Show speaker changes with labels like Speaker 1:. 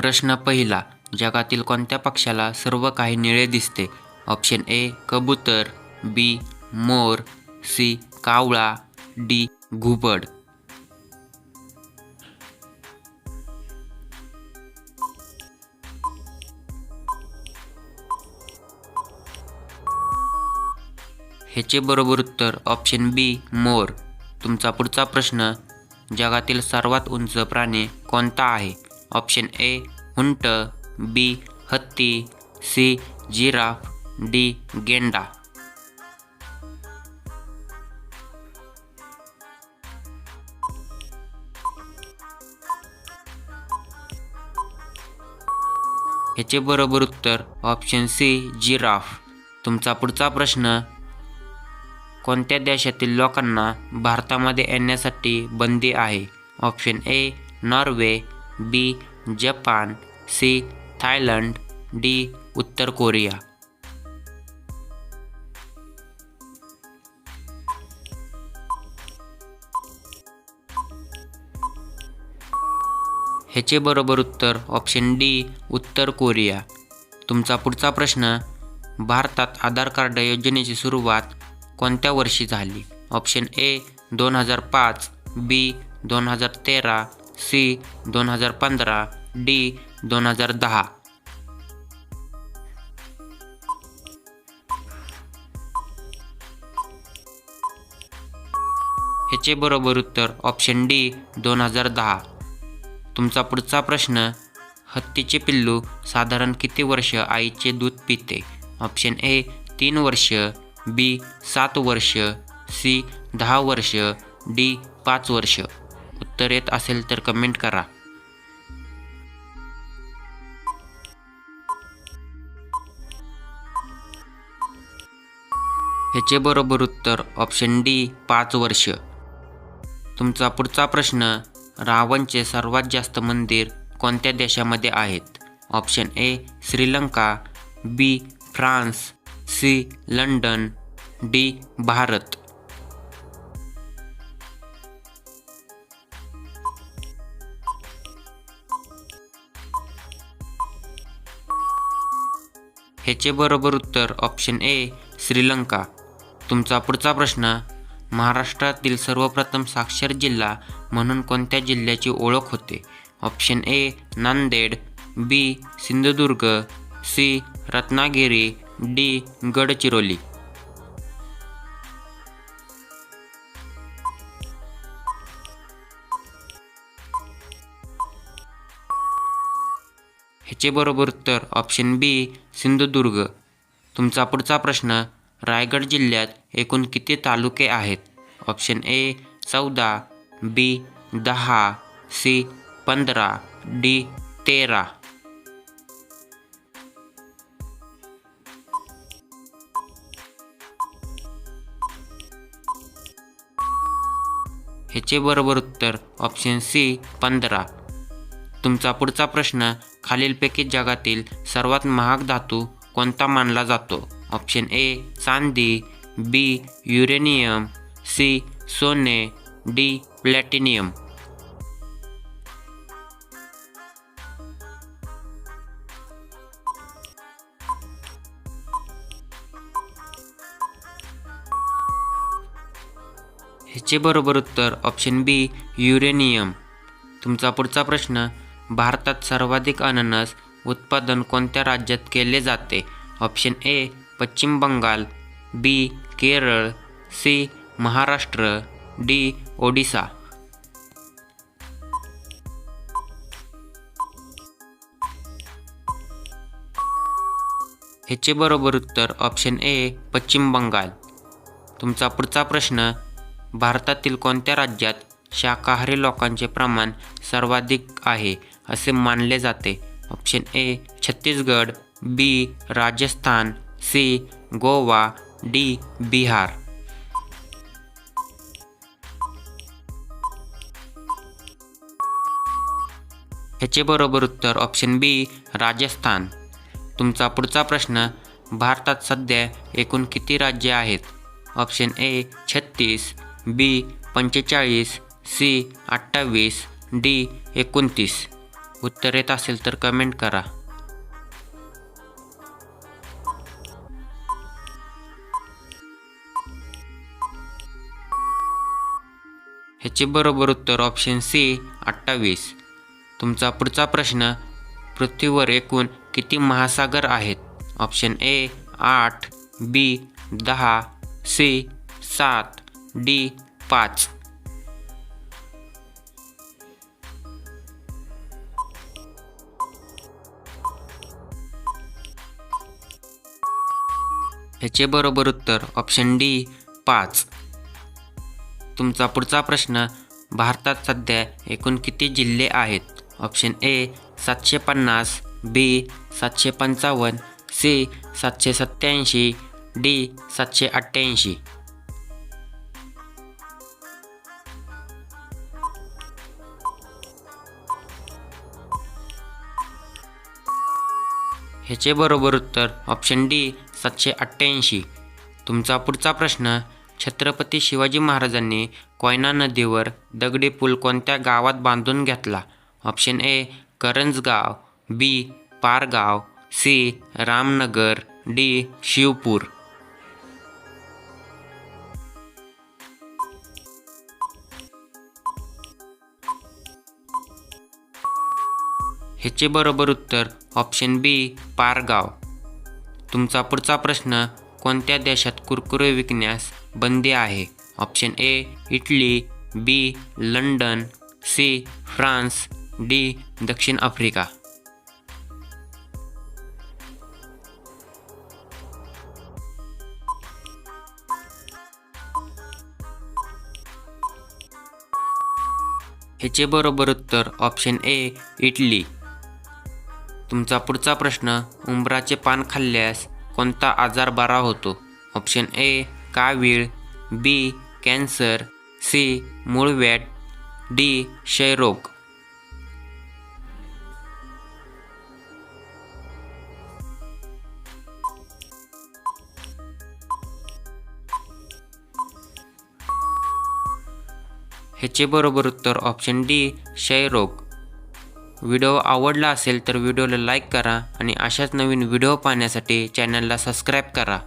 Speaker 1: प्रश्न पहिला. जगातील कोणत्या पक्ष्याला सर्व काही निळे दिसते? ऑप्शन ए कबूतर, बी मोर, सी कावळा, डी घुबड. ह्याचे बरोबर उत्तर ऑप्शन बी मोर. तुमचा पुढचा प्रश्न. जगातील सर्वात उंच प्राणी कोणता आहे? ऑप्शन ए उंट, बी हत्ती, सी जिराफ, डी गेंडा. ह्याचे बरोबर उत्तर ऑप्शन सी जिराफ. तुमचा पुढचा प्रश्न. कोणत्या देशातील लोकांना भारतामध्ये येण्यासाठी बंदी आहे? ऑप्शन ए नॉर्वे, बी जपान, सी थायलंड, डी उत्तर कोरिया. ह्याचे बरोबर उत्तर ऑप्शन डी उत्तर कोरिया. तुमचा पुढचा प्रश्न. भारतात आधार कार्ड योजनेची सुरुवात कोणत्या वर्षी झाली? Option A 2005, B 2013, C 2015, D 2010. ह्याचे बरोबर उत्तर ऑप्शन डी 2010. तुमचा पुढचा प्रश्न. हत्तीचे पिल्लू साधारण किती वर्ष आईचे दूध पिते? ऑप्शन ए 3 वर्ष, बी 7 वर्ष, सी 10 वर्ष, डी 5 वर्ष. उत्तर येत असेल तर कमेंट करा. ह्याचे बरोबर उत्तर ऑप्शन डी 5 वर्ष. तुमचा पुढचा प्रश्न. रावणचे सर्वात जास्त मंदिर कोणत्या देशामध्ये आहेत? ऑप्शन ए श्रीलंका, बी France, C London, D Bharat. ह्याचे बरोबर उत्तर ऑप्शन ए श्रीलंका. तुमचा पुढचा प्रश्न. महाराष्ट्रातील सर्वप्रथम साक्षर जिल्हा म्हणून कोणत्या जिल्ह्याची ओळख होते? Option A Nanded, B Sindhudurg, C Ratnagiri, D Gadchiroli. ह्याचे बरोबर उत्तर ऑप्शन बी सिंधुदुर्ग. तुमचा पुढचा प्रश्न. रायगड जिल्ह्यात एकूण किती तालुके आहेत? Option A 14, B 10, C 15, D 13. ह्याचे बरोबर उत्तर ऑप्शन सी 15. तुमचा पुढचा प्रश्न. खालीलपैकी जगातील सर्वात महाग धातू कोणता मानला जातो? ऑप्शन ए चांदी, बी युरेनियम, सी सोने, डी प्लॅटिनियम. ह्याचे बरोबर उत्तर ऑप्शन बी युरेनियम. तुमचा पुढचा प्रश्न. भारतात सर्वाधिक अननस उत्पादन कोणत्या राज्यात केले जाते? ऑप्शन ए पश्चिम बंगाल, बी केरळ, सी महाराष्ट्र, डी ओडिसा. ह्याचे बरोबर उत्तर ऑप्शन ए पश्चिम बंगाल. तुमचा पुढचा प्रश्न. भारतातील कोणत्या राज्यात शाकाहारी लोकांचे प्रमाण सर्वाधिक आहे असे मानले जाते? Option A Chhattisgarh, B Rajasthan, C Goa, D Bihar. ह्याचे बरोबर उत्तर ऑप्शन बी राजस्थान. तुमचा पुढचा प्रश्न. भारतात सध्या एकूण किती राज्ये आहेत? Option A 36, B 45, C 28, D 29. उत्तर येत असेल तर कमेंट करा. ह्याचे बरोबर उत्तर ऑप्शन सी 28. तुमचा पुढचा प्रश्न, पृथ्वीवर एकूण किती महासागर आहेत? Option A 8, B 10, C 7, D 5. ह्याचे बरोबर उत्तर ऑप्शन डी 5. तुमचा पुढचा प्रश्न, भारतात सध्या एकूण किती जिल्हे आहेत? Option A 750, B 755, C 787, D 788. ह्याचे बरोबर उत्तर ऑप्शन डी 788. तुमचा पुढचा प्रश्न, छत्रपती शिवाजी महाराजांनी कोयना नदीवर दगडी पूल कोणत्या गावात बांधून घेतला? Option A Karanjgaon, B Pargaon, C Ramnagar, D Shivpur. ह्याचे बरोबर उत्तर ऑप्शन बी पारगाव. तुमचा पुढचा प्रश्न, कोणत्या देशात कुरकुरे विकण्यास बंदी आहे? Option A Italy, B London, C France, D दक्षिण आफ्रिका. ह्याचे बरोबर उत्तर ऑप्शन ए इटली. तुमचा पुढचा प्रश्न, उंबराचे पान खाल्ल्यास कोणता आजार बरा होतो? ऑप्शन ए कावीळ, बी कॅन्सर, सी मूळव्याध, डी क्षयरोग. ह्याचे बरोबर उत्तर ऑप्शन डी क्षयरोग. व्हिडिओ आवडला असेल तर व्हिडिओला लाईक करा आणि अशाच नवीन व्हिडिओ पाहण्यासाठी चॅनलला सबस्क्राईब करा.